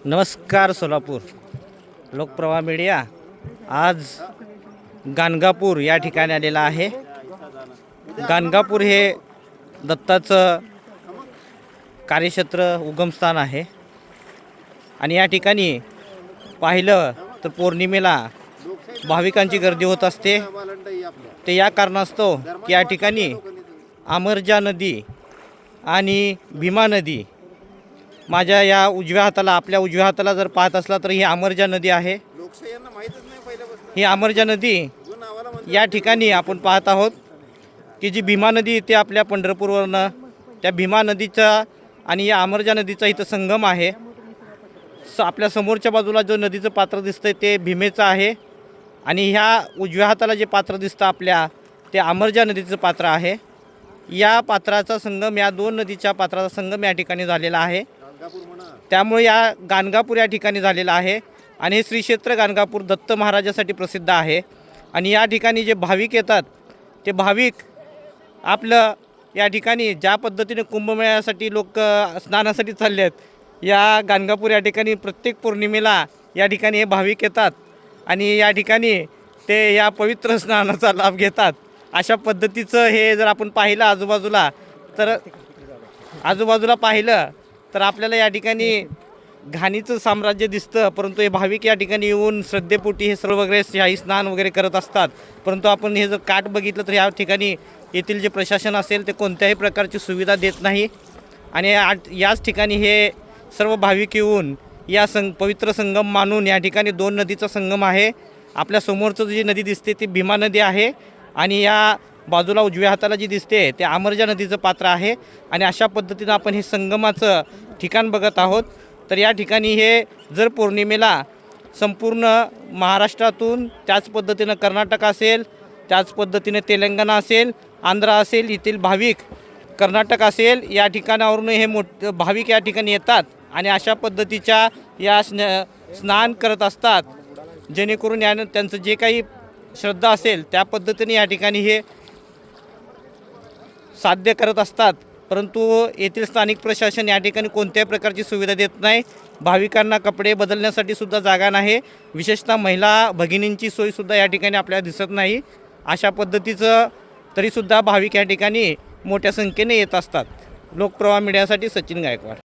नमस्कार सोलापूर लोकप्रवाह मीडिया आज गाणगापूर या ठिकाणी आलेला आहे। गाणगापूर हे दत्ताचं कार्यक्षेत्र उगमस्थान आहे आणि या ठिकाणी पाहिलं तर पौर्णिमेला भाविकांची गर्दी होत असते। ते या कारणास्तव की या ठिकाणी अमरजा नदी आणि भीमा नदी माझ्या या उजव्या हाताला आपल्या उजव्या हाताला जर पाहत असला तर ही अमरजा नदी आहे। ही अमरजा नदी या ठिकाणी आपण पाहत आहोत की जी भीमा नदी इथे आपल्या पंढरपूरवरनं त्या भीमा नदीचा आणि या अमरजा नदीचा इथं संगम आहे। आपल्या समोरच्या बाजूला जो नदीचं पात्र दिसतंय ते भीमेचं आहे आणि ह्या उजव्या हाताला जे पात्र दिसतं आपल्या ते अमरजा नदीचं पात्र आहे। या पात्राचा संगम या दोन नदीच्या पात्राचा संगम या ठिकाणी झालेला आहे। त्यामुळे या गाणगापूर या ठिकाणी झालेला आहे आणि हे श्री क्षेत्र गाणगापूर दत्त महाराजासाठी प्रसिद्ध आहे। आणि या ठिकाणी जे भाविक येतात ते भाविक आपलं या ठिकाणी ज्या पद्धतीने कुंभमेळ्यासाठी लोक स्नानासाठी चालले आहेत या गाणगापूर या ठिकाणी प्रत्येक पौर्णिमेला या ठिकाणी हे भाविक येतात आणि या ठिकाणी ते या पवित्र स्नानाचा लाभ घेतात। अशा पद्धतीचं हे जर आपण पाहिलं आजूबाजूला पाहिलं तर आपल्याला या ठिकाणी घाणीचं साम्राज्य दिसतं, परंतु हे भाविक या ठिकाणी येऊन श्रद्धेपोटी हे सर्व वगैरे शाही स्नान वगैरे करत असतात। परंतु आपण हे जर काठ बघितलं तर या ठिकाणी येथील जे प्रशासन असेल ते कोणत्याही प्रकारची सुविधा देत नाही आणि याच ठिकाणी हे सर्व भाविक येऊन या पवित्र संगम मानून या ठिकाणी दोन नदीचा संगम आहे। आपल्या समोरचं जी नदी दिसते ती भीमा नदी आहे आणि या बाजूला उजव्या हाताला जी दिसते ते अमरजा नदीचं पात्र आहे आणि अशा पद्धतीनं आपण हे संगमाचं ठिकाण बघत आहोत। तर या ठिकाणी हे जर पौर्णिमेला संपूर्ण महाराष्ट्रातून त्याच पद्धतीनं कर्नाटक असेल, त्याच पद्धतीने तेलंगणा असेल, आंध्र असेल, येथील भाविक कर्नाटक असेल या ठिकाणावरून हे भाविक या ठिकाणी येतात आणि अशा पद्धतीच्या या स्नान करत असतात, जेणेकरून यानं त्यांचं जे काही श्रद्धा असेल त्या पद्धतीने या ठिकाणी हे साध्य करत असतात। परंतु येथील स्थानिक प्रशासन या ठिकाणी कोणत्याही प्रकारची सुविधा देत नाही। भाविकांना कपडे बदलण्यासाठी सुद्धा जागा नाही, विशेषतः महिला भगिनींची सोयसुद्धा या ठिकाणी आपल्याला दिसत नाही। अशा पद्धतीचं तरीसुद्धा भाविक या ठिकाणी मोठ्या संख्येने येत असतात। लोकप्रवाह मीडियासाठी सचिन गायकवाड।